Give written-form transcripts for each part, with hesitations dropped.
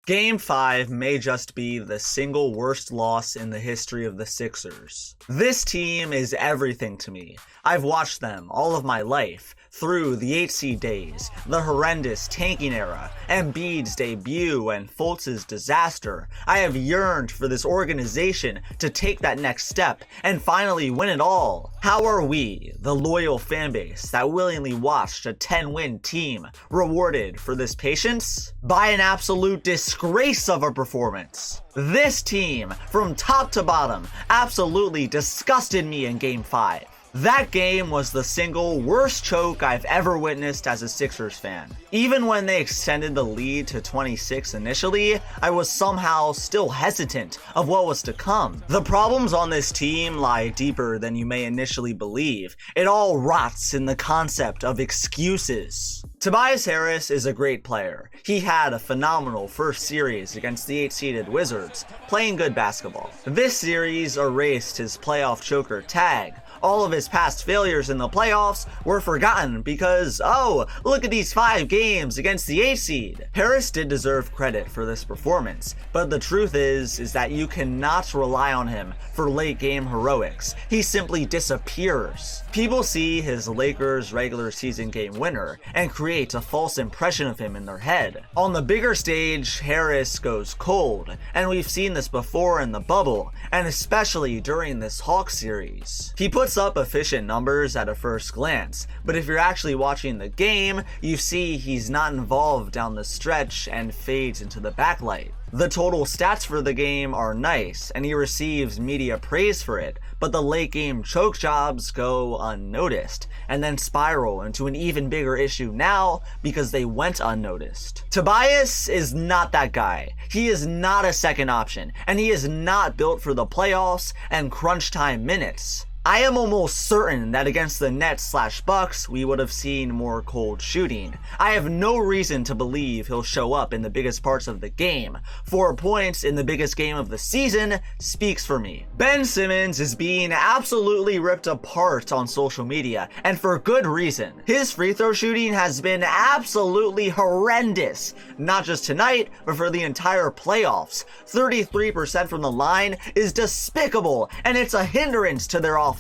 Game 5 may just be the single worst loss in the history of the Sixers. This team is everything to me. I've watched them all of my life, through the 8 seed days, the horrendous tanking era, Embiid's debut, and Fultz's disaster. I have yearned for this organization to take that next step and finally win it all. How are we, the loyal fanbase that willingly watched a 10-win team, rewarded for this patience? By an absolute disgrace of a performance. This team, from top to bottom, absolutely disgusted me in Game 5. That game was the single worst choke I've ever witnessed as a Sixers fan. Even when they extended the lead to 26 initially, I was somehow still hesitant of what was to come. The problems on this team lie deeper than you may initially believe. It all rots in the concept of excuses. Tobias Harris is a great player. He had a phenomenal first series against the 8-seeded Wizards, playing good basketball. This series erased his playoff choker tag. All of his past failures in the playoffs were forgotten because, oh, look at these 5 games against the 8 seed. Harris did deserve credit for this performance, but the truth is that you cannot rely on him for late game heroics. He simply disappears. People see his Lakers regular season game winner and create a false impression of him in their head. On the bigger stage, Harris goes cold, and we've seen this before in the bubble, and especially during this Hawks series. He puts up efficient numbers at a first glance, but if you're actually watching the game, you see he's not involved down the stretch and fades into the backlight. The total stats for the game are nice, and he receives media praise for it, but the late game choke jobs go unnoticed, and then spiral into an even bigger issue now because they went unnoticed. Tobias is not that guy. He is not a second option, and he is not built for the playoffs and crunch time minutes. I am almost certain that against the Nets/Bucks, we would have seen more cold shooting. I have no reason to believe he'll show up in the biggest parts of the game. 4 points in the biggest game of the season speaks for me. Ben Simmons is being absolutely ripped apart on social media, and for good reason. His free throw shooting has been absolutely horrendous, not just tonight, but for the entire playoffs. 33% from the line is despicable, and it's a hindrance to their offense.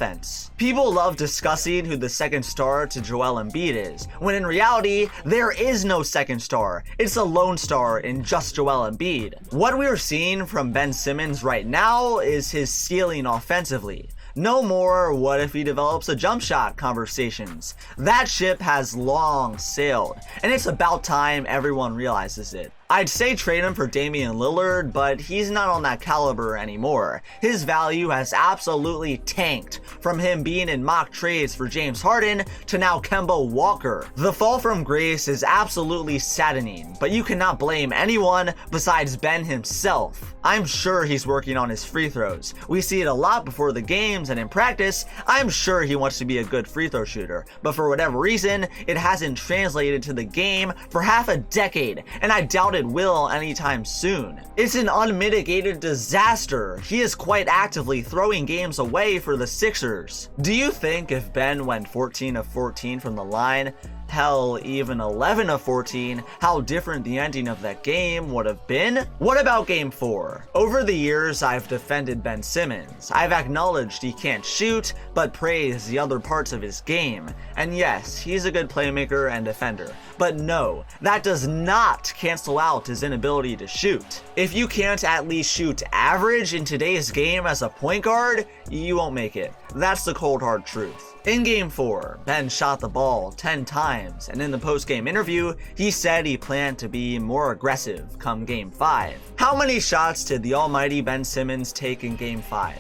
People love discussing who the second star to Joel Embiid is, when in reality, there is no second star. It's a lone star in just Joel Embiid. What we're seeing from Ben Simmons right now is his ceiling offensively. No more what if he develops a jump shot conversations. That ship has long sailed, and it's about time everyone realizes it. I'd say trade him for Damian Lillard, but he's not on that caliber anymore. His value has absolutely tanked, from him being in mock trades for James Harden to now Kemba Walker. The fall from grace is absolutely saddening, but you cannot blame anyone besides Ben himself. I'm sure he's working on his free throws. We see it a lot before the games and in practice. I'm sure he wants to be a good free throw shooter, but for whatever reason, it hasn't translated to the game for half a decade, and I doubt it will anytime soon. It's an unmitigated disaster. He is quite actively throwing games away for the Sixers. Do you think if Ben went 14 of 14 from the line, hell, even 11 of 14, how different the ending of that game would have been? What about Game 4? Over the years, I've defended Ben Simmons. I've acknowledged he can't shoot, but praised the other parts of his game. And yes, he's a good playmaker and defender. But no, that does not cancel out his inability to shoot. If you can't at least shoot average in today's game as a point guard, you won't make it. That's the cold hard truth. In Game 4, Ben shot the ball 10 times, and in the post-game interview, he said he planned to be more aggressive come Game 5. How many shots did the almighty Ben Simmons take in Game 5?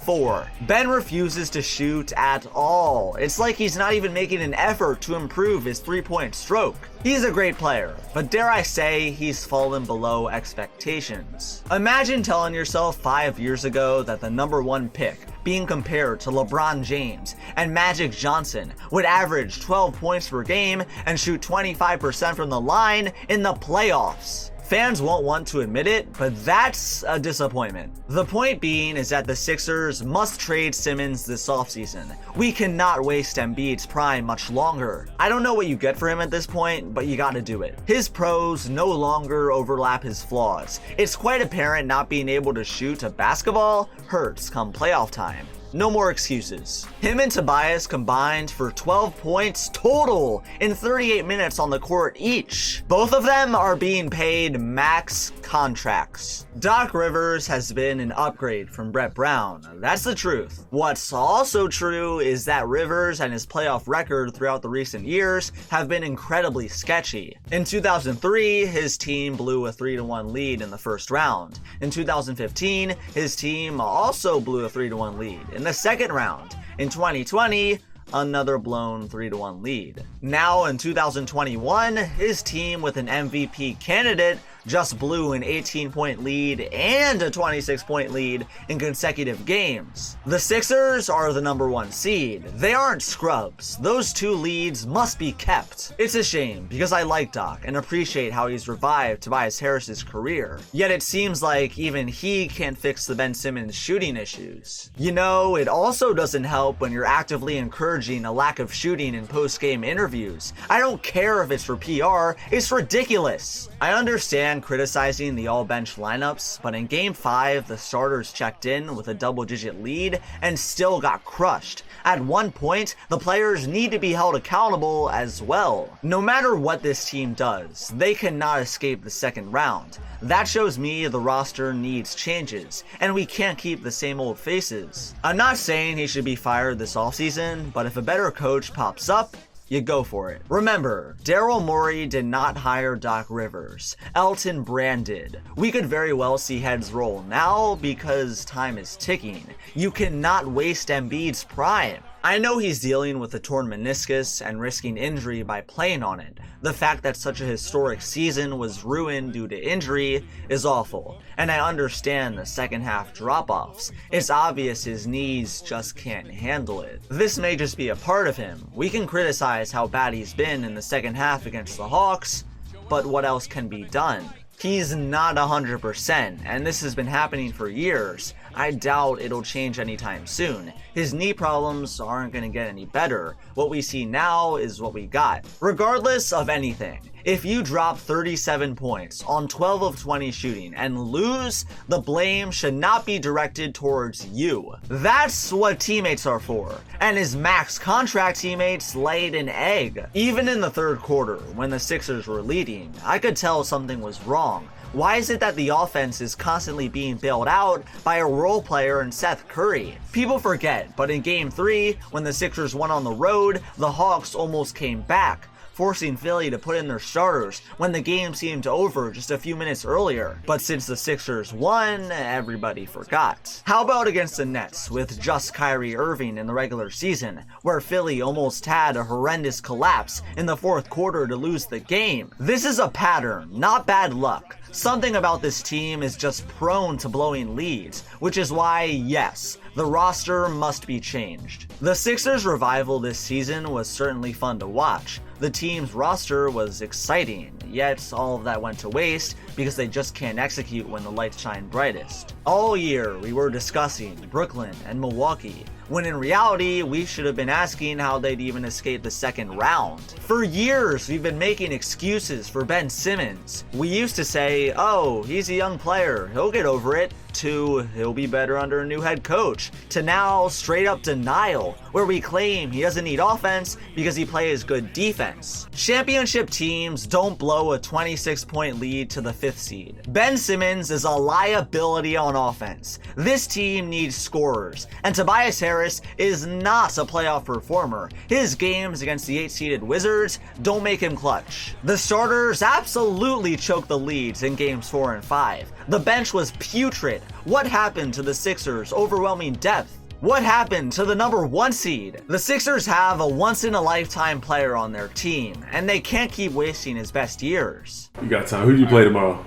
4. Ben refuses to shoot at all. It's like he's not even making an effort to improve his three-point stroke. He's a great player, but dare I say he's fallen below expectations. Imagine telling yourself 5 years ago that the number 1 pick, being compared to LeBron James and Magic Johnson, would average 12 points per game and shoot 25% from the line in the playoffs. Fans won't want to admit it, but that's a disappointment. The point being is that the Sixers must trade Simmons this offseason. We cannot waste Embiid's prime much longer. I don't know what you get for him at this point, but you gotta do it. His pros no longer overlap his flaws. It's quite apparent not being able to shoot a basketball hurts come playoff time. No more excuses. Him and Tobias combined for 12 points total in 38 minutes on the court each. Both of them are being paid max contracts. Doc Rivers has been an upgrade from Brett Brown. That's the truth. What's also true is that Rivers and his playoff record throughout the recent years have been incredibly sketchy. In 2003, his team blew a 3-1 lead in the first round. In 2015, his team also blew a 3-1 lead in the second round. In 2020, another blown 3-1 lead. Now in 2021, his team with an MVP candidate just blew an 18-point lead and a 26-point lead in consecutive games. The Sixers are the #1 seed. They aren't scrubs. Those two leads must be kept. It's a shame because I like Doc and appreciate how he's revived Tobias Harris's career. Yet it seems like even he can't fix the Ben Simmons shooting issues. You know, it also doesn't help when you're actively encouraging a lack of shooting in post-game interviews. I don't care if it's for PR, it's ridiculous. I understand criticizing the all-bench lineups, but in Game 5, the starters checked in with a double-digit lead and still got crushed. At one point, the players need to be held accountable as well. No matter what this team does, they cannot escape the second round. That shows me the roster needs changes, and we can't keep the same old faces. I'm not saying he should be fired this offseason, but if a better coach pops up, you go for it. Remember, Daryl Morey did not hire Doc Rivers. Elton Brand did. We could very well see heads roll now because time is ticking. You cannot waste Embiid's prime. I know he's dealing with a torn meniscus and risking injury by playing on it. The fact that such a historic season was ruined due to injury is awful, and I understand the second half drop-offs. It's obvious his knees just can't handle it. This may just be a part of him. We can criticize how bad he's been in the second half against the Hawks, but what else can be done? He's not 100%, and this has been happening for years. I doubt it'll change anytime soon. His knee problems aren't going to get any better. What we see now is what we got. Regardless of anything, if you drop 37 points on 12 of 20 shooting and lose, the blame should not be directed towards you. That's what teammates are for. And his max contract teammates laid an egg. Even in the third quarter, when the Sixers were leading, I could tell something was wrong. Why is it that the offense is constantly being bailed out by a role player in Seth Curry? People forget, but in Game 3, when the Sixers won on the road, the Hawks almost came back, forcing Philly to put in their starters when the game seemed over just a few minutes earlier. But since the Sixers won, everybody forgot. How about against the Nets with just Kyrie Irving in the regular season, where Philly almost had a horrendous collapse in the fourth quarter to lose the game? This is a pattern, not bad luck. Something about this team is just prone to blowing leads, which is why, yes, the roster must be changed. The Sixers' revival this season was certainly fun to watch. The team's roster was exciting, yet all of that went to waste because they just can't execute when the lights shine brightest. All year we were discussing Brooklyn and Milwaukee, when in reality we should have been asking how they'd even escape the second round. For years we've been making excuses for Ben Simmons. We used to say, oh, he's a young player, he'll get over it, to he'll be better under a new head coach, to now straight up denial, where we claim he doesn't need offense because he plays good defense. Championship teams don't blow a 26-point lead to the 5th seed. Ben Simmons is a liability on offense. This team needs scorers, and Tobias Harris is not a playoff performer. His games against the 8-seeded Wizards don't make him clutch. The starters absolutely choked the leads in games 4 and 5. The bench was putrid. What happened to the Sixers' overwhelming depth? What happened to the #1 seed? The Sixers have a once-in-a-lifetime player on their team, and they can't keep wasting his best years. You got time. Who do you play tomorrow?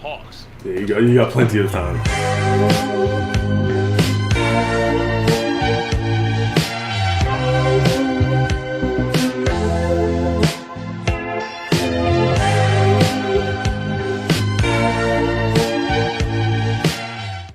Hawks. There you go. You got plenty of time.